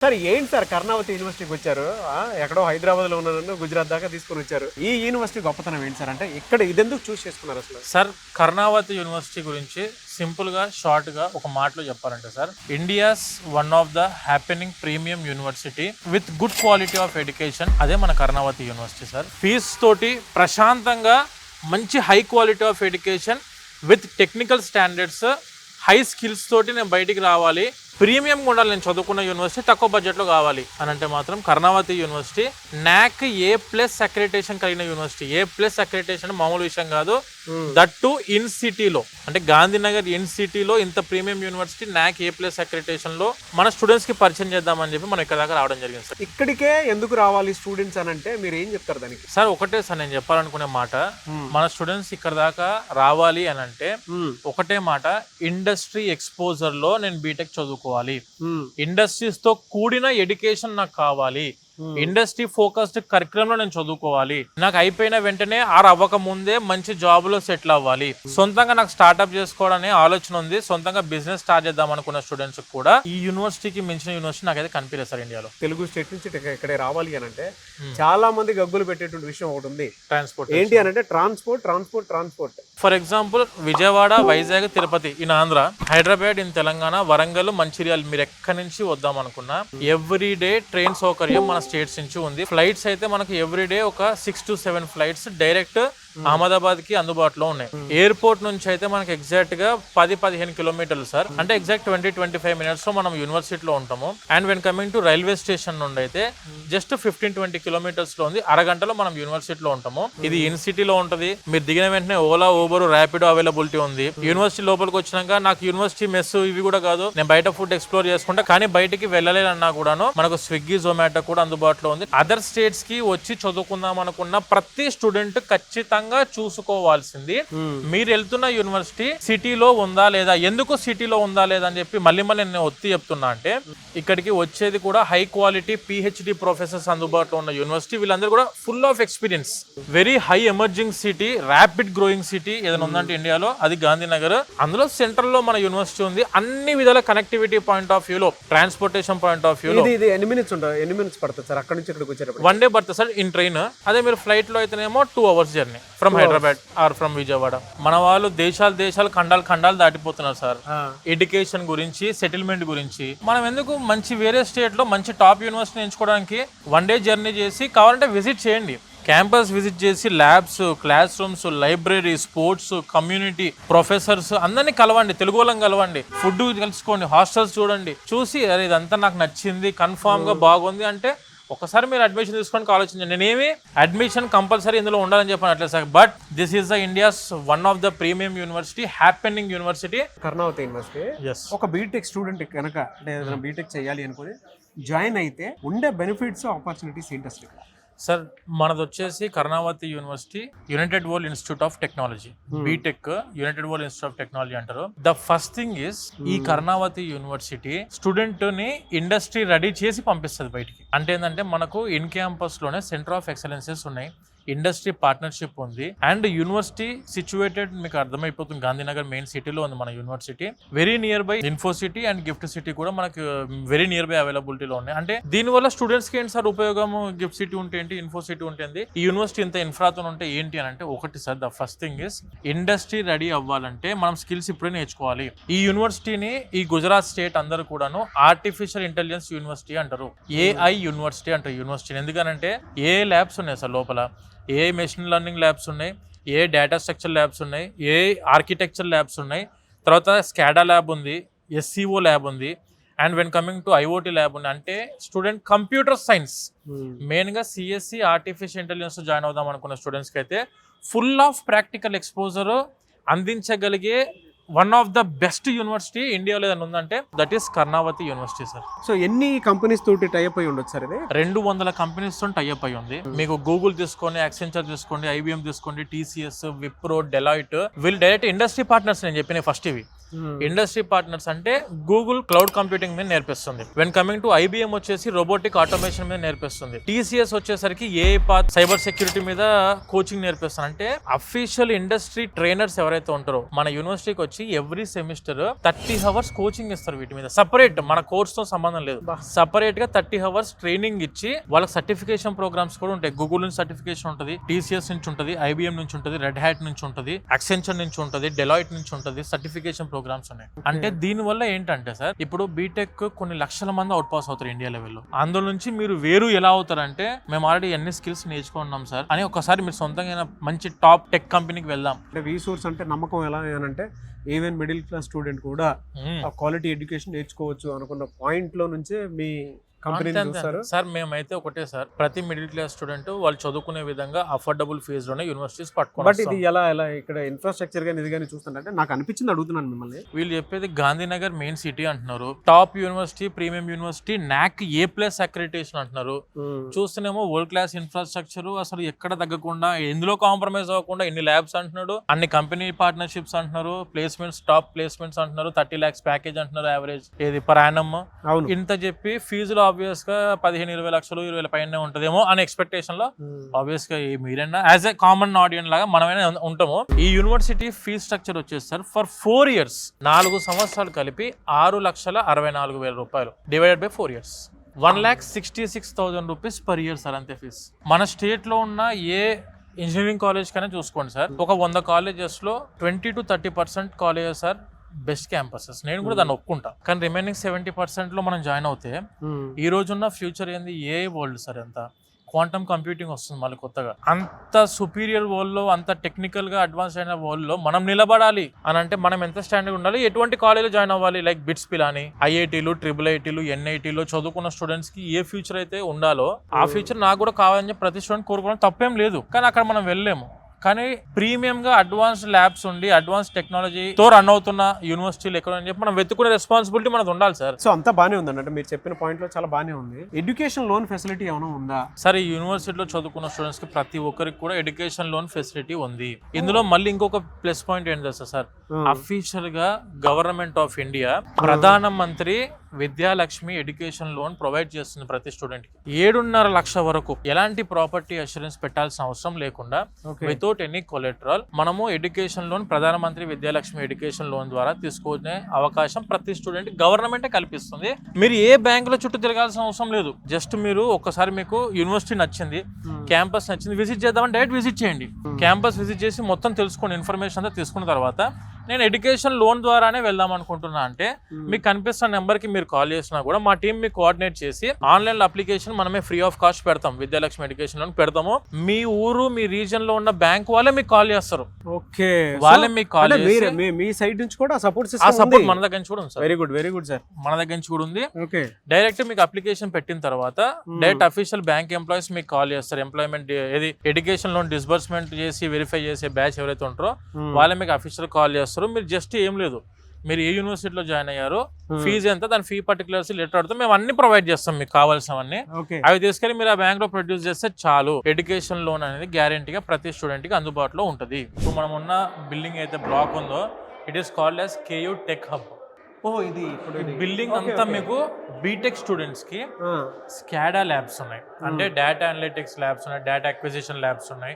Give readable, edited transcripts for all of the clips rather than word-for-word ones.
Sir ఏంటి sir Karnavati యూనివర్సిటీకి వచ్చారు? ఎక్కడో హైదరాబాద్లో ఉన్న నన్ను గుజరాత్ దాకా తీసుకొని వచ్చారు. ఈ యూనివర్సిటీ గొప్పతనం ఏంటి సార్? అంటే ఇక్కడ ఇదెందుకు చూస్ చేసుకున్నారు అసలు? సార్ కర్ణావతి యూనివర్సిటీ గురించి సింపుల్గా షార్ట్గా ఒక మాటలో చెప్పాలంటే sir, India's one of the happening premium university with good quality of education. అదే మన కర్ణావతి యూనివర్సిటీ సార్. ఫీజ్ తోటి ప్రశాంతంగా మంచి high quality of education with technical standards, high skills తోటి నేను బయటికి రావాలి, ప్రీమియం ఉండాలి, నేను చదువుకున్న యూనివర్సిటీ తక్కువ బడ్జెట్లో కావాలి అని అంటే మాత్రం Karnavati university NAAC A+ accreditation కలిగిన యూనివర్సిటీ. A+ అక్రిడిటేషన్ మామూలు విషయం కాదు, దట్ టు ఇన్ సిటీలో, అంటే గాంధీనగర్ ఇన్ సిటీలో ఇంత ప్రీమియం యూనివర్సిటీ NAAC A+ అక్రిడిటేషన్లో మన స్టూడెంట్స్కి పరిచయం చేద్దామని చెప్పి మనం ఇక్కడ దాకా రావడం జరిగింది సార్. ఇక్కడికే ఎందుకు రావాలి స్టూడెంట్స్ అని అంటే మీరు ఏం చెప్తారు దానికి? సార్ ఒకటే సార్ నేను చెప్పాలనుకునే మాట, మన స్టూడెంట్స్ ఇక్కడ దాకా రావాలి అని అంటే ఒకటే మాట, ఇండస్ట్రీ ఎక్స్పోజర్ లో నేను బీటెక్ చదువుకోవాలి, ఇండస్ట్రీస్ తో కూడిన ఎడ్యుకేషన్ నాకు కావాలి, ఇండస్ట్రీ ఫోకస్డ్ కరికులం లో నేను చదువుకోవాలి, నాకు అయిపోయిన వెంటనే అవ్వక ముందే మంచి జాబ్ లో సెటిల్ అవ్వాలి, సొంతంగా నాకు స్టార్ట్అప్ చేసుకోవాలనే ఆలోచన ఉంది, సొంతంగా బిజినెస్ స్టార్ట్ చేద్దాం అనుకున్న స్టూడెంట్స్ కూడా ఈ యూనివర్సిటీకి మించిన యూనివర్సిటీ నాకైతే కనిపించలేదు సార్ ఇండియాలో. తెలుగు స్టేట్ నుంచి ఇక్కడే రావాలి అని అంటే చాలా మంది గగ్గులు పెట్టేటువంటి విషయం ఒకటి ఉంది, ట్రాన్స్పోర్ట్. ఏంటి అని అంటే transport. For example Vijayawada, Vizag, Tirupati in Andhra, Hyderabad in Telangana, Warangal, Mancherial, మీరు ఎక్కడి నుంచి వద్దాం అనుకున్నా ఎవ్రీ డే ట్రైన్ సౌకర్యం మన స్టేట్స్ నుంచి ఉంది. ఫ్లైట్స్ అయితే మనకు ఎవ్రీ డే ఒక 6 to 7 ఫ్లైట్స్ డైరెక్ట్ అహ్మదాబాద్ కి అందుబాటులో ఉన్నాయి. ఎయిర్పోర్ట్ నుంచి అయితే మనకి ఎగ్జాక్ట్ గా 10-15 కిలోమీటర్లు సార్, అంటే ఎగ్జాక్ట్ 20-25 మినిట్స్ లో మనం యూనివర్సిటీలో ఉంటాము. And when coming to railway station నుండి అయితే జస్ట్ 15-20 కిలోమీటర్స్ లో ఉంది, అరగంటలో మనం యూనివర్సిటీలో ఉంటాము. ఇది ఇన్ సిటీలో ఉంటది, మీరు దిగిన వెంటనే ఓలా, ఊబర్, ర్యాపిడో అవైలబిలిటీ ఉంది. యూనివర్సిటీ లోపలికి వచ్చినాక నాకు యూనివర్సిటీ మెస్ ఇవి కూడా కాదు, నేను బయట ఫుడ్ ఎక్స్ప్లోర్ చేసుకుంటా, కానీ బయటికి వెళ్ళలేదన్నా కూడాను మనకు స్విగ్గీ, జొమాటో కూడా అందుబాటులో ఉంది. అదర్ స్టేట్స్ కి వచ్చి చదువుకుందాం అనుకున్న ప్రతి స్టూడెంట్ ఖచ్చితంగా చూసుకోవాల్సింది మీరు వెళ్తున్న యూనివర్సిటీ సిటీలో ఉందా లేదా, ఎందుకు సిటీలో ఉందా లేదా అని చెప్పి మళ్ళీ నేను ఒత్తి చెప్తున్నా అంటే, ఇక్కడికి వచ్చేది కూడా హై క్వాలిటీ PhD ప్రొఫెసర్స్ అందుబాటులో ఉన్న యూనివర్సిటీ. వీళ్ళందరూ కూడా full of experience, very high emerging city, rapid growing city ఏదైనా ఉందంటే ఇండియాలో అది గాంధీనగర్. అందులో సెంట్రల్ లో మన యూనివర్సిటీ ఉంది. అన్ని విధాల కనెక్టివిటీ పాయింట్ ఆఫ్ వ్యూలో, ట్రాన్స్పోర్టేషన్ పాయింట్ ఆఫ్ వ్యూలో ఎన్ని మినిట్స్ పడుతుంది సార్ అక్కడ నుంచి ఇక్కడికి వచ్చేటప్పుడు? 1 డే పడుతుంది సార్ ఇన్ ట్రైన్. అదే మీరు ఫ్లైట్ లో అయితేనేమో 2 hours journey from Hyderabad or from Vijayawada. మన వాళ్ళు దేశాలు ఖండాలు దాటిపోతున్నారు సార్ ఎడ్యుకేషన్ గురించి, సెటిల్మెంట్ గురించి. మనం ఎందుకు మంచి వేరే స్టేట్ లో మంచి టాప్ యూనివర్సిటీ ఎంచుకోవడానికి 1 day జర్నీ చేసి కావాలంటే విజిట్ చేయండి, క్యాంపస్ విజిట్ చేసి labs, class rooms, library, sports, community, professors అందరినీ కలవండి, తెలుగు వాళ్ళని కలవండి, ఫుడ్ కలుసుకోండి, హాస్టల్స్ చూడండి, చూసి అరే ఇదంతా నాకు నచ్చింది, కన్ఫామ్ గా బాగుంది అంటే ఒకసారి మీరు అడ్మిషన్ తీసుకోవడానికి ఆలోచించండి. నేనేమి అడ్మిషన్ కంపల్సరీ ఇందులో ఉండాలని చెప్పనట్లేదు sir, but this is the India's one of the premium university, happening university Karnavati university. ఒక బీటెక్ స్టూడెంట్ కనుక అంటే ఏదైనా బీటెక్ చేయాలి అనుకుని జాయిన్ అయితే ఉండే బెనిఫిట్స్, ఆపర్చునిటీస్ ఏంటి అసలు? సార్ మనది వచ్చేసి Karnavati university United World Institute of Technology, BTech United World Institute of Technology అంటారు. ద ఫస్ట్ థింగ్ ఈస్ ఈ కర్ణావతి యూనివర్సిటీ స్టూడెంట్ ని ఇండస్ట్రీ రెడీ చేసి పంపిస్తుంది బయటికి. అంటే ఏంటంటే మనకు ఇన్ క్యాంపస్ లోనే సెంటర్ ఆఫ్ ఎక్సలెన్సెస్ ఉన్నాయి, ఇండస్ట్రీ పార్ట్నర్షిప్ ఉంది, అండ్ యూనివర్సిటీ సిచ్యువేటెడ్ మీకు అర్థమైపోతుంది గాంధీనగర్ మెయిన్ సిటీలో ఉంది మన university. Very near by Infocity and GIFT City కూడా మనకు వెరీ నియర్ బై అవైలబిలిటీలో ఉన్నాయి. అంటే దీనివల్ల స్టూడెంట్స్ కి ఏంటి సార్ ఉపయోగం? గిఫ్ట్ సిటీ ఉంటే ఏంటి, ఇన్ఫోసిటీ ఉంటుంది, ఈ యూనివర్సిటీ ఇంత ఇన్ఫ్రాతో ఉంటే ఏంటి అని అంటే, ఒకటి sir the first thing is industry ready అవ్వాలంటే మనం స్కిల్స్ ఇప్పుడే నేర్చుకోవాలి. ఈ యూనివర్సిటీని ఈ గుజరాత్ స్టేట్ అందరూ కూడాను ఆర్టిఫిషియల్ ఇంటెలిజెన్స్ యూనివర్సిటీ అంటారు, AI యూనివర్సిటీ అంటారు యూనివర్సిటీని. ఎందుకనంటే ఏ ల్యాబ్స్ ఉన్నాయి సార్ లోపల, ఏ మెషిన్ లెర్నింగ్ ల్యాబ్స్ ఉన్నాయి, ఏ డేటా స్ట్రక్చర్ ల్యాబ్స్ ఉన్నాయి, ఏ ఆర్కిటెక్చర్ ల్యాబ్స్ ఉన్నాయి, తర్వాత స్కాడా ల్యాబ్ ఉంది, SCO ల్యాబ్ ఉంది, and when coming to IoT lab ఉంది. అంటే స్టూడెంట్ కంప్యూటర్ సైన్స్ మెయిన్గా CSC ఆర్టిఫిషియల్ ఇంటెలిజెన్స్ జాయిన్ అవుదాం అనుకున్న స్టూడెంట్స్కి అయితే ఫుల్ ఆఫ్ ప్రాక్టికల్ ఎక్స్పోజర్ అందించగలిగే one of the best university ఇండియాలో ఏదైనా ఉందంటే that is Karnavati university sir. So ఎన్ని కంపెనీస్ తోటి టైఅప్ అయి ఉండొచ్చు సార్? ఇది 200 కంపెనీస్ తో టైఅప్ అయి ఉంది. మీకు గూగుల్ తీసుకోండి, యాక్సెంచర్ తీసుకోండి, IBM తీసుకోండి, TCS, విప్రో, డెలాయిట్, వీళ్ళు డైరెక్ట్ ఇండస్ట్రీ పార్ట్నర్స్. నేను చెప్పిన ఫస్ట్ ఇవి ఇండస్ట్రీ పార్ట్నర్స్ అంటే గూగుల్ క్లౌడ్ కంప్యూటింగ్ మీద నేర్పిస్తుంది. వెన్ కమింగ్ టు IBM వచ్చేసి రోబోటిక్ ఆటోమేషన్ మీద నేర్పిస్తుంది. TCS వచ్చేసరికి AI పాత్, సైబర్ సెక్యూరిటీ మీద కోచింగ్ నేర్పిస్తుంది. అంటే అఫీషియల్ ఇండస్ట్రీ ట్రైనర్స్ ఎవరైతే ఉంటారో మన యూనివర్సిటీకి వచ్చి నుంచి ఎవ్రీ సెమిస్టర్ 30 అవర్స్ కోచింగ్ ఇస్తారు వీటి మీద సెపరేట్, మన కోర్స్ తో సంబంధం లేదు. సెపరేట్ గా 30 అవర్స్ ట్రైనింగ్ ఇచ్చి వాళ్ళకి సర్టిఫికేషన్ ప్రోగ్రామ్స్ కూడా ఉంటాయి. గూగుల్ నుంచి సర్టిఫికేషన్ ఉంటుంది, TCS నుంచి ఉంటుంది, IBM నుంచి ఉంటుంది, రెడ్ హ్యాట్ నుంచి ఉంటుంది, Accenture నుంచి ఉంటుంది, డెలాయిట్ నుంచి ఉంటుంది, సర్టిఫికేషన్ ప్రోగ్రామ్స్ ఉన్నాయి. అంటే దీని వల్ల ఏంటంటే సార్, ఇప్పుడు బీటెక్ కొన్ని లక్షల మంది అవుట్ పాస్ అవుతారు ఇండియా లెవెల్లో. అందులో నుంచి మీరు వేరు ఎలా అవుతారంటే, మేము ఆల్రెడీ ఎన్ని స్కిల్స్ నేర్చుకున్నాం సార్ అని ఒకసారి మీరు సొంతంగా మంచి టాప్ టెక్ కంపెనీకి వెళ్దాం. అంటే రీసోర్స్ అంటే నమ్మకం ఎలా అంటే ఈవెన్ మిడిల్ క్లాస్ స్టూడెంట్ కూడా క్వాలిటీ ఎడ్యుకేషన్ నేర్చుకోవచ్చు అనుకున్న పాయింట్ లో నుంచే మీ కంపెనీ సార్. మేమైతే ఒకటే సార్, ప్రతి మిడిల్ క్లాస్ స్టూడెంట్ వాళ్ళు చదువుకునే విధంగా అఫోర్డబుల్ ఫీజు లోనే యూనివర్సిటీస్ పట్టుకోవాలి. బట్ ఇది ఎలా ఇక్కడ ఇన్ఫ్రాస్ట్రక్చర్ గానీ ఇది కానీ చూస్తుంటే నాకు అనిపించింది, అడుగుతున్నాను మిమ్మల్ని. వీళ్ళు చెప్పేది గాంధీనగర్ మెయిన్ సిటీ అంటున్నారు, top university, premium university, NAC A+ accreditation అంటున్నారు. చూస్తేనేమో వరల్డ్ క్లాస్ ఇన్ఫ్రాస్ట్రక్చర్, అసలు ఎక్కడ తగ్గకుండా ఎందులో కాంప్రమైజ్ అవ్వకుండా ఎన్ని ల్యాబ్స్ అంటున్నాడు, అన్ని కంపెనీ పార్ట్నర్షిప్స్ అంటున్నారు, ప్లేస్మెంట్స్, టాప్ ప్లేస్మెంట్స్ అంటున్నారు, 30 lakhs ప్యాకేజ్ అంటున్నారు యావరేజ్ ఏది పర్ యానమ్. ఇంత చెప్పి ఫీజులో ఆబ్వియస్ గా 15-20 లక్షలు 20 పైన ఉంటదేమో అనే ఎక్స్పెక్టేషన్ లో ఆబ్వియస్ గా మీరైనా యాజ్ ఎ కామన్ ఆడియన్స్ లాగా మనమైనా ఉంటాము. ఈ యూనివర్సిటీ ఫీజ్ స్ట్రక్చర్ వచ్చేసి సార్ ఫర్ 4 years 4 సంవత్సరాలు కలిపి 6,64,000 రూపాయలు divided by 4 years 1,66,000 rupees per year sir, అంతే ఫీజ్. మన స్టేట్ లో ఉన్న ఏ ఇంజనీరింగ్ కాలేజ్ కైనా చూసుకోండి సార్, ఒక 100 colleges లో 20 to 30% colleges sir best campuses. నేను కూడా దాన్ని ఒప్పుకుంటా. కానీ రిమైనింగ్ 70% లో మనం జాయిన్ అవుతే ఈ రోజున్న ఫ్యూచర్ ఏంది, ఏ వరల్డ్ సార్, ఎంత క్వాంటమ్ కంప్యూటింగ్ వస్తుంది మళ్ళీ కొత్తగా. అంత సుపీరియర్ వరల్డ్ లో, అంత టెక్నికల్ గా అడ్వాన్స్ అయిన వరల్డ్ లో మనం నిలబడాలి అని అంటే మనం ఎంత స్టాండర్డ్ ఉండాలి, ఎటువంటి కాలేజీలో జాయిన్ అవ్వాలి, లైక్ బిట్స్ పిలాని, IITలు, IIITలు, NITలు చదువుకున్న స్టూడెంట్స్ కి ఏ ఫ్యూచర్ అయితే ఉండాలో ఆ ఫ్యూచర్ నాకు కూడా కావాలని చెప్పి ప్రతి స్టూడెంట్ కోరుకోవడం తప్పేం లేదు. కానీ అక్కడ మనం వెళ్ళలేము. కానీ ప్రీమియం గా అడ్వాన్స్ ల్యాబ్స్ ఉండి అడ్వాన్స్ టెక్నాలజీతో రన్ అవుతున్న యూనివర్సిటీలు ఎక్కడ అని చెప్పి మనం వెతుకునే రెస్పాన్సిబిలిటీ మనకు ఉండాలి సార్. సో అంతా బానే ఉందండి, అంటే మీరు చెప్పిన పాయింట్ లో చాలా బానే ఉంది. ఎడ్యుకేషన్ లోన్ ఫెసిలిటీ ఏమైనా ఉందా సార్? ఈ యూనివర్సిటీలో చదువుకున్న స్టూడెంట్స్ కి ప్రతి ఒక్కరికి కూడా ఎడ్యుకేషన్ లోన్ ఫెసిలిటీ ఉంది. ఇందులో మళ్ళీ ఇంకొక ప్లస్ పాయింట్ ఏంటి తెలుసా సార్, అఫీషియల్ గా గవర్నమెంట్ ఆఫ్ ఇండియా ప్రధానమంత్రి విద్యాలక్ష్మి ఎడ్యుకేషన్ లోన్ ప్రొవైడ్ చేస్తుంది ప్రతి స్టూడెంట్ కి. 7.5 లక్షల వరకు ఎలాంటి ప్రాపర్టీ అష్యూరెన్స్ పెట్టాల్సిన అవసరం లేకుండా వితౌట్ ఎనీ కొలెటరల్ మనము ఎడ్యుకేషన్ లోన్ ప్రధానమంత్రి విద్యాలక్ష్మి ఎడ్యుకేషన్ లోన్ ద్వారా తీసుకునే అవకాశం ప్రతి స్టూడెంట్ గవర్నమెంటే కల్పిస్తుంది. మీరు ఏ బ్యాంకుల చుట్టూ తిరగాల్సిన అవసరం లేదు. జస్ట్ మీరు ఒక్కసారి మీకు యూనివర్సిటీ నచ్చింది, క్యాంపస్ నచ్చింది, విజిట్ చేద్దామని డైరెక్ట్ విజిట్ చేయండి. క్యాంపస్ విజిట్ చేసి మొత్తం తెలుసుకోండి, ఇన్ఫర్మేషన్ అంతా తీసుకున్న తర్వాత నేను ఎడ్యుకేషన్ లోన్ ద్వారానే వెళ్దాం అనుకుంటున్నా అంటే మీకు కనిపిస్తున్న నెంబర్ కి మీరు కాల్ చేసినా కూడా మా టీం మీకు కోఆర్డినేట్ చేసి ఆన్లైన్ లో అప్లికేషన్ మనమే ఫ్రీ ఆఫ్ కాస్ట్ పెడతాం, విద్యాలక్ష్మి ఎడ్యుకేషన్ లోన్ పెడతాము. మీ ఊరు, మీ రీజన్ లో ఉన్న బ్యాంక్ వాళ్ళే మీకు కాల్ చేస్తారు. ఓకే, వాళ్ళే మీకు కాల్ చేసి మీ సైడ్ నుంచి కూడా సపోర్ట్ మన దగ్గర నుంచి కూడా ఉంది సార్. వెరీ గుడ్ సార్, మన దగ్గర నుంచి కూడా ఉంది. ఓకే, డైరెక్ట్ మీకు అప్లికేషన్ పెట్టిన తర్వాత డైరెక్ట్ అఫీషియల్ బ్యాంక్ ఎంప్లాయీస్ మీకు కాల్ చేస్తారు. ఎంప్లాయ్మెంట్ ఏది ఎడ్యుకేషన్ లోన్ డిస్బర్స్మెంట్ చేసి వెరిఫై చేసే బ్యాచ్ ఎవరైతే ఉంటారో వాళ్ళే మీకు అఫీషియల్ కాల్ చేస్తారు. మీరు జస్ట్ ఏం లేదు, మీరు ఏ యూనివర్సిటీలో జాయిన్ అయ్యారో, ఫీజు ఎంత, దాని ఫీ పర్టికులర్స్ లెటర్ అడితే మేము అన్ని ప్రొవైడ్ చేస్తాం మీకు కావాల్సినవన్నీ. అవి తీసుకెళ్ళి మీరు ఆ బ్యాంక్ లో ప్రొడ్యూస్ చేస్తే చాలు, ఎడ్యుకేషన్ లోన్ అనేది గ్యారెంటీగా ప్రతి స్టూడెంట్ కి అందుబాటులో ఉంటుంది. ఇప్పుడు మనం ఉన్న బిల్డింగ్ అయితే బ్లాక్ ఉందో it is called as KU tech hub. ఇది బిల్డింగ్ అంతా మీకు బీటెక్ స్టూడెంట్స్ కి స్కాడా ల్యాబ్స్ ఉన్నాయి, అంటే డేటా అనలిటిక్స్ ల్యాబ్స్ ఉన్నాయి, డేటా అక్విజిషన్ ల్యాబ్స్ ఉన్నాయి.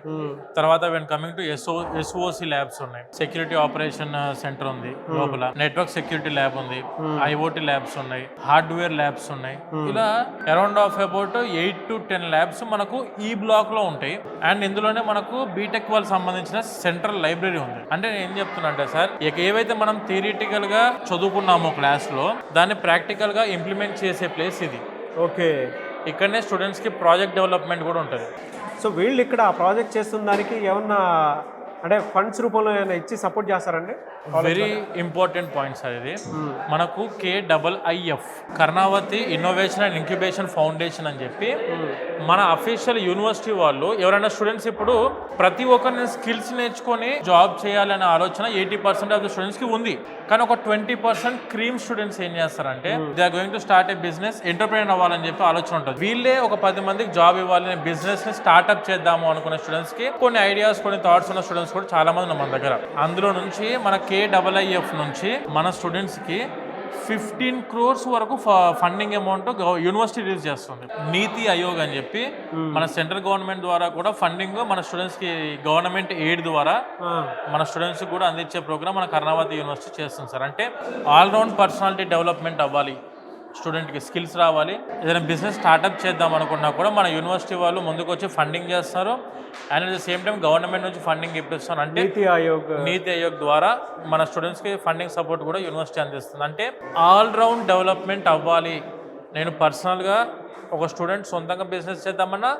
తర్వాత when coming to SOC labs ఉన్నాయి, సెక్యూరిటీ ఆపరేషన్ సెంటర్ ఉంది లోపల, నెట్వర్క్ సెక్యూరిటీ ల్యాబ్ ఉంది, IoT ల్యాబ్స్ ఉన్నాయి, హార్డ్వేర్ ల్యాబ్స్ ఉన్నాయి. ఇలా around of about 8 to 10 labs మనకు ఈ బ్లాక్ లో ఉంటాయి. అండ్ ఇందులోనే మనకు బీటెక్ వాళ్ళకి సంబంధించిన సెంట్రల్ లైబ్రరీ ఉంది. అంటే నేను ఏం చెప్తున్నా అంటే సార్, ఏవైతే మనం థియరిటికల్ గా చదువుకున్నామో క్లాస్ లో దాన్ని ప్రాక్టికల్ గా ఇంప్లిమెంట్ చేసే ప్లేస్ ఇది. ఓకే, ఇక్కడనే స్టూడెంట్స్ కి ప్రాజెక్ట్ డెవలప్మెంట్ కూడా ఉంటుంది. సో వీళ్ళు ఇక్కడ ప్రాజెక్ట్ చేస్తున్న దానికి ఏమన్నా అంటే ఫండ్స్ రూపంలో ఏమైనా ఇచ్చి సపోర్ట్ చేస్తారండి? వెరీ ఇంపార్టెంట్ పాయింట్ సార్ ఇది. మనకు KIIF Karnavati innovation and incubation foundation అని చెప్పి మన అఫీషియల్ యూనివర్సిటీ వాళ్ళు ఎవరైనా స్టూడెంట్స్ ఇప్పుడు ప్రతి ఒక్కరిని స్కిల్స్ నేర్చుకొని జాబ్ చేయాలనే ఆలోచన 80% ఆఫ్ ద స్టూడెంట్స్ కి ఉంది. కానీ ఒక 20% క్రీమ్ స్టూడెంట్స్ ఏం చేస్తారంటే they are going to start a business, entrepreneur అవ్వాలని చెప్పి ఆలోచన ఉంటుంది. వీళ్ళే ఒక 10 మందికి జాబ్ ఇవ్వాలని బిజినెస్ ని స్టార్ట్అప్ చేద్దాము అనుకునే స్టూడెంట్స్ కి కొన్ని ఐడియాస్, కొన్ని థాట్స్ ఉన్న స్టూడెంట్స్ కూడా చాలా మంది ఉన్నారు మన దగ్గర. అందులో నుంచి మన KIIF నుంచి మన స్టూడెంట్స్ కి 15 crores వరకు ఫండింగ్ అమౌంట్ యూనివర్సిటీ రిలీజ్ చేస్తుంది. నీతి ఆయోగ్ అని చెప్పి మన సెంట్రల్ గవర్నమెంట్ ద్వారా కూడా ఫండింగ్ మన స్టూడెంట్స్కి గవర్నమెంట్ ఎయిడ్ ద్వారా మన స్టూడెంట్స్కి కూడా అందించే ప్రోగ్రామ్ మన కర్ణావతి యూనివర్సిటీ చేస్తుంది సార్. అంటే ఆల్రౌండ్ పర్సనాలిటీ డెవలప్మెంట్ అవ్వాలి, స్టూడెంట్కి స్కిల్స్ రావాలి, ఏదైనా బిజినెస్ స్టార్ట్అప్ చేద్దాం అనుకున్నా కూడా మన యూనివర్సిటీ వాళ్ళు ముందుకు వచ్చి ఫండింగ్ చేస్తారు. And at the same time government నుంచి ఫండింగ్ ఇప్పిస్తారు. అంటే నీతి ఆయోగ్ ద్వారా మన స్టూడెంట్స్కి ఫండింగ్ సపోర్ట్ కూడా యూనివర్సిటీ అందిస్తుంది. అంటే ఆల్రౌండ్ డెవలప్మెంట్ అవ్వాలి. నేను పర్సనల్గా ఒక స్టూడెంట్ సొంతంగా బిజినెస్ చేద్దామన్నా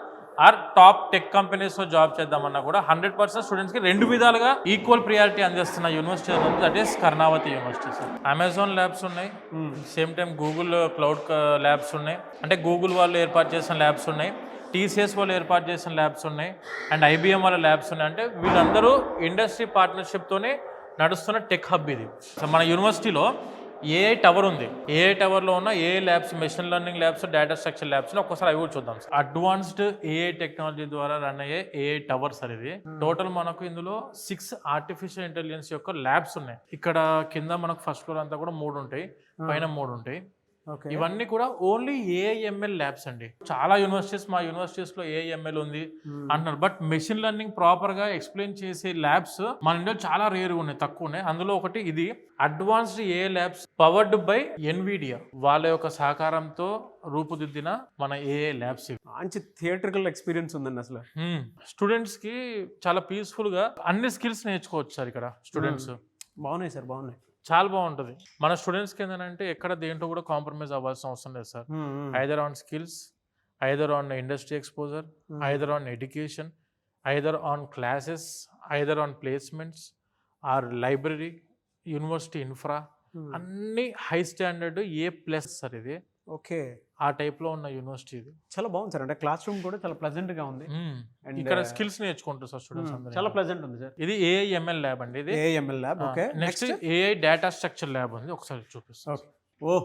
ఆర్ టాప్ టెక్ కంపెనీస్లో జాబ్ చేద్దామన్నా కూడా 100% స్టూడెంట్స్కి 2 విధాలుగా ఈక్వల్ ప్రియారిటీ అందిస్తున్న university that is Karnavati university sir. Amazon labs ఉన్నాయి, same time Google cloud labs ఉన్నాయి, అంటే గూగుల్ వాళ్ళు ఏర్పాటు చేసిన ల్యాబ్స్ ఉన్నాయి, టీసీఎస్ వాళ్ళు ఏర్పాటు చేసిన ల్యాబ్స్ ఉన్నాయి, అండ్ ఐబిఎం వాళ్ళ ల్యాబ్స్ ఉన్నాయి. అంటే వీళ్ళందరూ ఇండస్ట్రీ పార్ట్నర్షిప్తోనే నడుస్తున్న టెక్ హబ్ ఇది. సో మన యూనివర్సిటీలో ఏఐ టవర్ ఉంది. ఏఐ టవర్లో ఉన్న AI labs, machine learning labs, data structure labs ఒక్కసారి అవి కూడా చూద్దాం. అడ్వాన్స్డ్ ఏఐ టెక్నాలజీ ద్వారా రన్ అయ్యే ఏఐ టవర్ సార్ ఇది. టోటల్ మనకు ఇందులో 6 ఆర్టిఫిషియల్ ఇంటెలిజెన్స్ యొక్క ల్యాబ్స్ ఉన్నాయి. ఇక్కడ కింద మనకు ఫస్ట్ ఫ్లోర్ అంతా కూడా 3 ఉంటాయి, పైన 3 ఉంటాయి. ఇవన్నీ కూడా ఓన్లీ ఏఐఎంఎల్ ల్యాబ్స్ అండి. చాలా యూనివర్సిటీస్, మా యూనివర్సిటీస్ లో ఏఐఎంఎల్ ఉంది అంటున్నారు, బట్ మెషిన్ లెర్నింగ్ ప్రాపర్ గా ఎక్స్ప్లెయిన్ చేసే ల్యాబ్స్ మన ఇండియాలో చాలా రేరుగా ఉన్నాయి, తక్కువ ఉన్నాయి. అందులో ఒకటి ఇది advanced AI labs powered by Nvidia వాళ్ళ యొక్క సహకారంతో రూపుదిద్దిన మన ఏఐ ల్యాబ్స్. మంచి థియేట్రికల్ ఎక్స్పీరియన్స్ ఉందండి అసలు. స్టూడెంట్స్ కి చాలా పీస్ఫుల్ గా అన్ని స్కిల్స్ నేర్చుకోవచ్చు సార్ ఇక్కడ. స్టూడెంట్స్ బాగున్నాయి సార్, బాగున్నాయి, చాలా బాగుంటుంది. మన స్టూడెంట్స్కి ఏంటంటే ఎక్కడ దేంట్లో కూడా కాంప్రమైజ్ అవ్వాల్సిన అవసరం లేదు sir. Either on skills, either on industry exposure, either on education, either on classes, either on placements or library, university infra, అన్ని హై స్టాండర్డ్ A+ సార్ ఇది. ఓకే, ఆ టైప్లో ఉన్న యూనివర్సిటీ ఇది. చాలా బాగుంది సార్. అంటే క్లాస్ రూమ్ కూడా చాలా ప్లెజెంట్ గా ఉంది. ఇక్కడ స్కిల్స్ నేర్చుకుంటారు సార్ స్టూడెంట్స్ అందరూ. చాలా ప్లెజెంట్ ఉంది సార్. ఇది ఏఐఎంఎల్ ల్యాబ్ అండి. ఇది AIML lab. Okay, next AI data structure lab ఉంది, ఒకసారి చూపిస్తాను. ఓ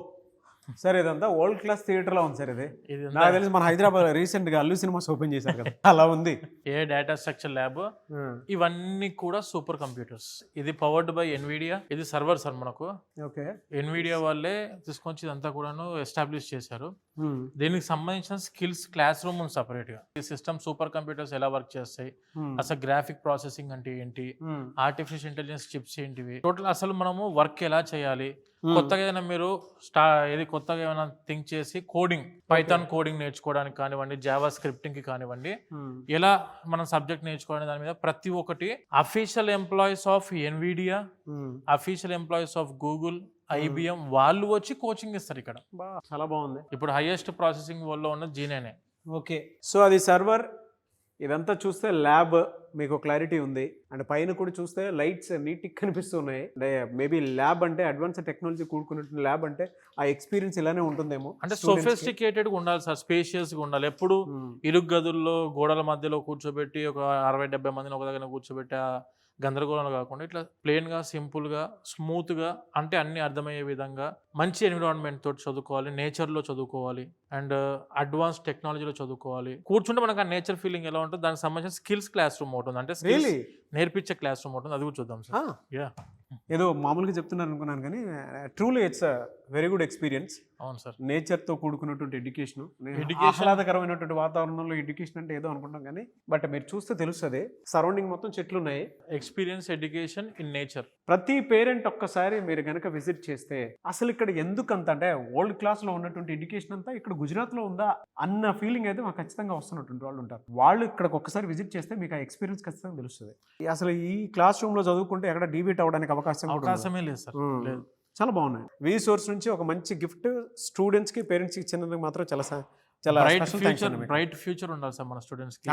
సార్, ఇదంతా వరల్డ్ క్లాస్ థియేటర్ లో ఉంది సార్. ఇది నాకు తెలిసి మన హైదరాబాద్ రీసెంట్ గా అల్లు సినిమాస్ ఓపెన్ చేశారు కదా, అలా ఉంది. ఏ డేటా స్ట్రక్చర్ ల్యాబ్, ఇవన్నీ కూడా సూపర్ కంప్యూటర్స్. ఇది పవర్డ్ బై ఎన్విడియా. ఇది సర్వర్ సార్ మనకు. ఓకే, ఎన్విడియా వాళ్ళే తీసుకొచ్చి ఇదంతా కూడాను ఎస్టాబ్లిష్ చేశారు. దీనికి సంబంధించిన స్కిల్స్ క్లాస్ రూమ్ ఉంది సపరేట్ గా. ఈ సిస్టమ్ సూపర్ కంప్యూటర్స్ ఎలా వర్క్ చేస్తాయి, అసలు గ్రాఫిక్ ప్రాసెసింగ్ అంటే ఏంటి, ఆర్టిఫిషియల్ ఇంటెలిజెన్స్ చిప్స్ ఏంటివి, టోటల్ అసలు మనము వర్క్ ఎలా చేయాలి, కొత్తగా ఏదైనా మీరు కొత్తగా ఏమైనా థింక్ చేసి కోడింగ్, పైథాన్ కోడింగ్ నేర్చుకోవడానికి కానివ్వండి, జావా స్క్రిప్టింగ్ కి కానివ్వండి, ఎలా మనం సబ్జెక్ట్ నేర్చుకోవడానికి దాని మీద ప్రతి ఒక్కటి official employees of Nvidia, official employees of Google, IBM వాళ్ళు వచ్చి కోచింగ్ ఇస్తారు ఇక్కడ. చాలా బాగుంది. ఇప్పుడు హైయెస్ట్ ప్రాసెసింగ్ వల్ల ఉన్న G9. ఓకే, సో అది సర్వర్. ఇదంతా చూస్తే ల్యాబ్ మీకు క్లారిటీ ఉంది. అండ్ పైన కూడా చూస్తే లైట్స్ నీట్గా కనిపిస్తున్నాయి. అంటే మేబీ ల్యాబ్ అంటే అడ్వాన్స్ టెక్నాలజీ కూడుకున్నట్టు ల్యాబ్ అంటే ఆ ఎక్స్పీరియన్స్ ఇలానే ఉంటుందేమో. అంటే సొఫిస్టికేటెడ్గా ఉండాలి సార్, స్పేషియస్గా ఉండాలి. ఎప్పుడు ఇరుగు గదుల్లో గోడల మధ్యలో కూర్చోబెట్టి ఒక 60-70 మందిని ఒక దగ్గర కూర్చోబెట్టి గందరగోళంగా కాకుండా ఇట్లా ప్లెయిన్గా, సింపుల్గా, స్మూత్గా, అంటే అన్ని అర్థమయ్యే విధంగా మంచి ఎన్విరాన్మెంట్ తోటి చదువుకోవాలి, నేచర్లో చదువుకోవాలి, అండ్ అడ్వాన్స్ టెక్నాలజీలో చదువుకోవాలి. కూర్చుంటే మనకు ఆ నేచర్ ఫీలింగ్ ఎలా ఉంటుంది, దానికి సంబంధించిన స్కిల్స్ క్లాస్ రూమ్ ఉంటుంది, అంటే స్కిల్స్ నేర్పించే క్లాస్ రూమ్ ఉంటుంది. అది కూడా చూద్దాం సార్. ఏదో మామూలుగా చెప్తున్నారు అనుకున్నాను కానీ truly it's very good experience. అవును సార్, నేచర్తో కూడుకున్నటువంటి ఎడ్యుకేషన్, ఆహ్లాదకరమైనటువంటి వాతావరణంలో ఎడ్యుకేషన్ అంటే ఏదో అనుకుంటాం కానీ బట్ మీరు చూస్తే తెలుస్తుంది. సరౌండింగ్ మొత్తం చెట్లు ఉన్నాయి. Experience education in nature. ప్రతి పేరెంట్ ఒక్కసారి మీరు కనుక విజిట్ చేస్తే అసలు ఇక్కడ ఎందుకంత అంటే వరల్డ్ క్లాస్ లో ఉన్నటువంటి ఎడ్యుకేషన్ అంతా ఇక్కడ గుజరాత్ లో ఉందా అన్న ఫీలింగ్ అయితే మాకు ఖచ్చితంగా వస్తున్నటువంటి వాళ్ళు ఉంటారు. వాళ్ళు ఇక్కడికి ఒక్కసారి విజిట్ చేస్తే మీకు ఆ ఎక్స్పీరియన్స్ ఖచ్చితంగా తెలుస్తుంది. అసలు ఈ క్లాస్ రూమ్ లో చదువుకుంటే ఎక్కడ డీబీట్ అవడానికి అవకాశమే లేదు సార్. చాలా బాగున్నాయి. వి సోర్స్ నుంచి ఒక మంచి గిఫ్ట్ స్టూడెంట్స్ కి, పేరెంట్స్ కి ఇచ్చినందుకు మాత్రం చాలా బ్రైట్ ఫ్యూచర్ ఉండాలి సార్ మన స్టూడెంట్స్ కి.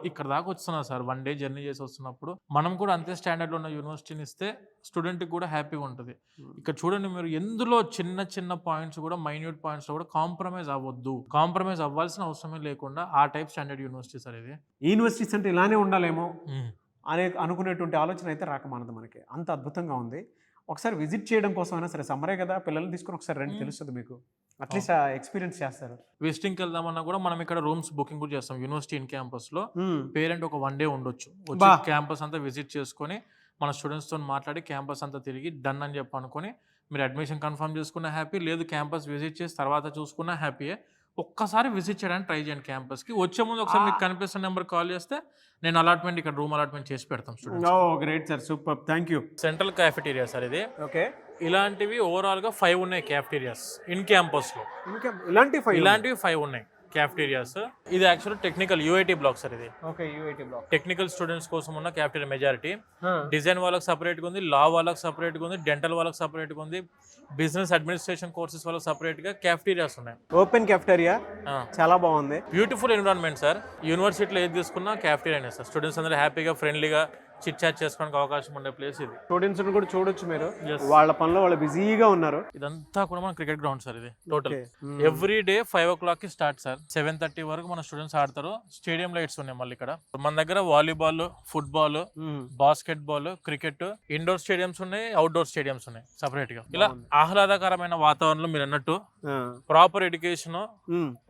ఇక్కడ దాకా వస్తున్నారు సార్, 1 డే జర్నీ చేసి వస్తున్నప్పుడు మనం కూడా అంతే స్టాండర్డ్ లో ఉన్న యూనివర్సిటీని ఇస్తే స్టూడెంట్ కి కూడా హ్యాపీగా ఉంటుంది. ఇక్కడ చూడండి మీరు, ఎందులో చిన్న పాయింట్స్ కూడా, మైన్యూట్ పాయింట్స్ కూడా కాంప్రమైజ్ అవ్వద్దు. కాంప్రమైజ్ అవ్వాల్సిన అవసరమే లేకుండా ఆ టైప్ స్టాండర్డ్ యూనివర్సిటీ సార్ ఇది. యూనివర్సిటీస్ అంటే ఇలానే ఉండాలేమో అనుకునేటువంటి ఆలోచన అయితే రాకమానదు మనకి. అంత అద్భుతంగా ఉంది. ఒకసారి విజిట్ చేయడం కోసం అయినా సరే, సమ్మరే కదా, పిల్లల్ని తీసుకుని ఒకసారి రండి, తెలుస్తుంది మీకు. అట్లీస్ట్ ఎక్స్పీరియన్స్ చేస్తారు. విజిటింగ్కి వెళ్దామన్నా కూడా మనం ఇక్కడ రూమ్స్ బుకింగ్ కూడా చేస్తాం యూనివర్సిటీ ఇన్ క్యాంపస్ లో. పేరెంట్ ఒక 1 డే ఉండొచ్చు, క్యాంపస్ అంతా విజిట్ చేసుకొని మన స్టూడెంట్స్ తో మాట్లాడి క్యాంపస్ అంతా తిరిగి డన్ అని చెప్పి అనుకుని మీరు అడ్మిషన్ కన్ఫర్మ్ చేసుకున్న హ్యాపీ, లేదు క్యాంపస్ విజిట్ చేసి తర్వాత చూసుకున్న హ్యాపీయే. ఒక్కసారి విజిట్ చేయడానికి ట్రై చేయండి క్యాంపస్కి. వచ్చే ముందు ఒకసారి మీకు కనిపిస్తున్న నెంబర్ కాల్ చేస్తే నేను అలాట్మెంట్ ఇక్కడ రూమ్ అలాట్మెంట్ చేసి పెడతాం students. Oh great sir, super, thank you. Central cafeteria sir ఇది. ఓకే, ఇలాంటివి ఓవరాల్గా 5 ఉన్నాయి క్యాఫెటీరియాస్ ఇన్ క్యాంపస్లో. ఇంకా ఇలాంటివి 5 ఉన్నాయి క్యాఫెటీరియాస్. ఇది actually technical UIT block sir ఇది. Okay, UIT block. Technical students కోసం ఉన్న క్యాఫెటీరియా మెజారిటీ. డిజైన్ వాళ్ళకి సపరేట్గా ఉంది, లా వాళ్ళకి సపరేట్గా ఉంది, డెంటల్ వాళ్ళకి సపరేట్గా ఉంది, బిజినెస్ అడ్మినిస్ట్రేషన్ కోర్సెస్ వాళ్ళకి సపరేట్గా క్యాఫెటీరియాస్ ఉన్నాయి. ఓపెన్ క్యాఫెటీరియా చాలా బాగుంది. Beautiful environment sir. యూనివర్సిటీలో ఏది తీసుకున్నా క్యాఫెటీరియానే సార్. స్టూడెంట్స్ అందరూ హ్యాపీగా ఫ్రెండ్లీగా చిట్ చాట్ చేసుకోవడానికి అవకాశం ఉండే ప్లేస్ ఇది. స్టూడెంట్స్ కూడా చూడొచ్చు మీరు, వాళ్ళ పనిలో వాళ్ళు బిజీగా ఉన్నారు. ఇదంతా కూడా మన క్రికెట్ గ్రౌండ్ సార్ ఇది. టోటల్ ఎవ్రీ డే 5 o'clock కి స్టార్ట్ సార్. 7:30 వరకు మన స్టూడెంట్స్ ఆడతారు. స్టేడియం లైట్స్ ఉన్నాయి మళ్ళీ ఇక్కడ. మన దగ్గర volleyball, football, basket ball, cricket, indoor stadiums ఉన్నాయి, అవుట్డోర్ స్టేడియంస్ ఉన్నాయి సపరేట్ గా. ఇలా ఆహ్లాదకరమైన వాతావరణంలో మీరు అన్నట్టు ప్రాపర్ ఎడ్యుకేషన్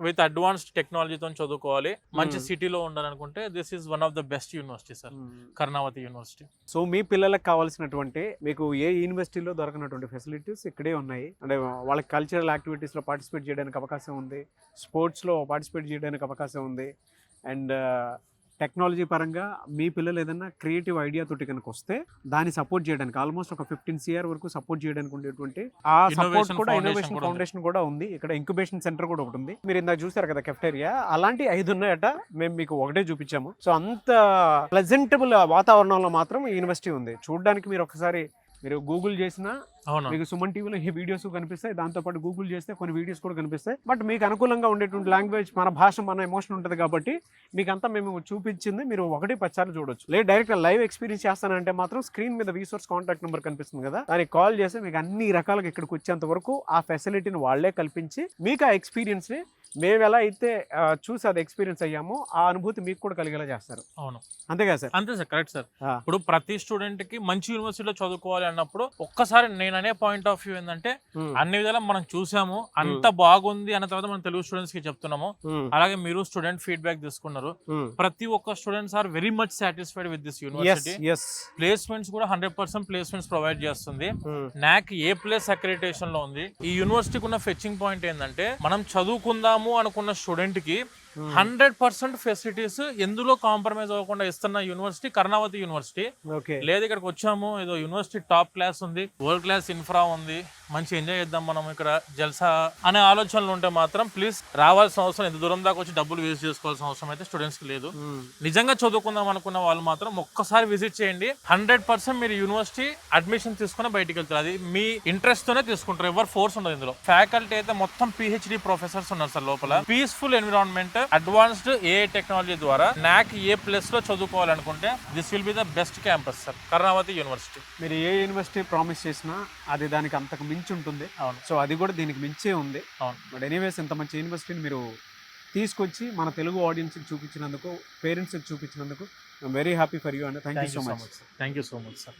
విత్ అడ్వాన్స్డ్ టెక్నాలజీతో చదువుకోవాలి, మంచి సిటీలో ఉండాలనుకుంటే this is one of the best university sir, Karnavati university. So మీ పిల్లలకు కావాల్సినటువంటి, మీకు ఏ యూనివర్సిటీలో దొరకనటువంటి ఫెసిలిటీస్ ఇక్కడే ఉన్నాయి. అంటే వాళ్ళకి కల్చరల్ యాక్టివిటీస్లో పార్టిసిపేట్ చేయడానికి అవకాశం ఉంది, స్పోర్ట్స్లో పార్టిసిపేట్ చేయడానికి అవకాశం ఉంది, అండ్ టెక్నాలజీ పరంగా మీ పిల్లలు ఏదైనా క్రియేటివ్ ఐడియా తోటి కనుక వస్తే దాన్ని సపోర్ట్ చేయడానికి ఆల్మోస్ట్ ఒక 15 CR వరకు సపోర్ట్ చేయడానికి ఉండేటువంటి ఆ సపోర్ట్ కూడా ఇన్నోవేషన్ ఫౌండేషన్ కూడా ఉంది. ఇక్కడ ఇంక్యుబేషన్ సెంటర్ కూడా ఒకటి ఉంది. మీరు ఇందాక చూసారు కదా కెఫ్టేరియా, అలాంటి 5 ఉన్నాయట. మేము మీకు ఒకటే చూపించాము. సో అంత ప్లెజెంటబుల్ వాతావరణంలో మాత్రం ఈ యూనివర్సిటీ ఉంది. చూడడానికి మీరు ఒకసారి మీరు గూగుల్ చేసినా మీకు సుమన్ టీవీలో ఈ వీడియోస్ కనిపిస్తాయి, దాంతోపాటు గూగుల్ చేస్తే కొన్ని వీడియోస్ కూడా కనిపిస్తాయి. బట్ మీకు అనుకూలంగా ఉండేటువంటి లాంగ్వేజ్, మన భాష, మన ఎమోషన్ ఉంటుంది కాబట్టి మీకు అంతా మేము చూపించింది మీరు 1-10 సార్లు చూడొచ్చు. లేదు డైరెక్ట్ లైవ్ ఎక్స్పీరియన్స్ చేస్తానంటే మాత్రం స్క్రీన్ మీద వీసోర్స్ కాంటాక్ట్ నెంబర్ కనిపిస్తుంది కదా, దానికి కాల్ చేసి మీకు అన్ని రకాలుగా ఇక్కడికి వచ్చేంత వరకు ఆ ఫెసిలిటీని వాళ్లే కల్పించి మీకు ఆ ఎక్స్పీరియన్స్ని మేము ఎలా అయితే చూసి అది ఎక్స్పీరియన్స్ అయ్యామో ఆ అనుభూతి మీకు కూడా కలిగేలా చేస్తారు. అవును, అంతేగా సార్? అంతే సార్, కరెక్ట్ సార్. ఇప్పుడు ప్రతి స్టూడెంట్ కి మంచి యూనివర్సిటీలో చదువుకోవాలి అన్నప్పుడు ఒక్కసారి నేను అనే పాయింట్ ఆఫ్ వ్యూ ఏంటంటే అన్ని విధాలా మనం చూసాము, అంత బాగుంది అన్న తర్వాత మనం తెలుగు స్టూడెంట్స్ కి చెప్తున్నాము. అలాగే మీరు స్టూడెంట్ ఫీడ్బ్యాక్ తీసుకున్నారు. ప్రతి ఒక్క students are very much satisfied with this university. Placements కూడా 100% ప్లేస్మెంట్స్ ప్రొవైడ్ చేస్తుంది. NAC A+ అక్రిడిటేషన్ లో ఉంది. ఈ యూనివర్సిటీకి ఉన్న ఫెచ్చింగ్ పాయింట్ ఏంటంటే మనం చదువుకుందాము అనుకున్న స్టూడెంట్ కి 100% ఫెసిలిటీస్ ఎందులో కాంప్రమైజ్ అవ్వకుండా ఇస్తున్న యూనివర్సిటీ కర్ణావతి యూనివర్సిటీ. లేదు ఇక్కడికి వచ్చాము ఏదో యూనివర్సిటీ టాప్ క్లాస్ ఉంది, వరల్డ్ క్లాస్ ఇన్ఫ్రా ఉంది, మంచి ఎంజాయ్ చేద్దాం మనం ఇక్కడ జల్సా అనే ఆలోచనలు ఉంటే మాత్రం ప్లీజ్ రావాల్సిన అవసరం, ఎంత దూరం దాకా వచ్చి డబ్బులు వేస్ట్ చేసుకోవాల్సిన అవసరం అయితే స్టూడెంట్స్ కి లేదు. నిజంగా చదువుకుందాం అనుకున్న వాళ్ళు మాత్రం ఒక్కసారి విజిట్ చేయండి. 100% మీరు యూనివర్సిటీ అడ్మిషన్ తీసుకుని బయటికి వెళ్తారు. అది మీ ఇంట్రెస్ట్ తోనే తీసుకుంటారు, ఎవరు ఫోర్స్ ఉండదు ఇందులో. ఫ్యాకల్టీ అయితే మొత్తం PhD ప్రొఫెసర్స్ ఉన్నారు సార్ లోపల. Peaceful environment, advanced AI technology ద్వారా NAC A+ లో చదువుకోవాలనుకుంటే this will be the best campus sir, Karnavati university. మీరు ఏ యూనివర్సిటీ ప్రామిస్ చేసినా అది దానికి అంతకు మించి ఉంటుంది. అవును, సో అది కూడా దీనికి మించే ఉంది. అవును. బట్ ఎనీవేస్ ఇంత మంచి యూనివర్సిటీని మీరు తీసుకొచ్చి మన తెలుగు ఆడియన్స్కి చూపించినందుకు, పేరెంట్స్కి చూపించినందుకు I'm very happy for you and thank you so much. Thank you so much sir.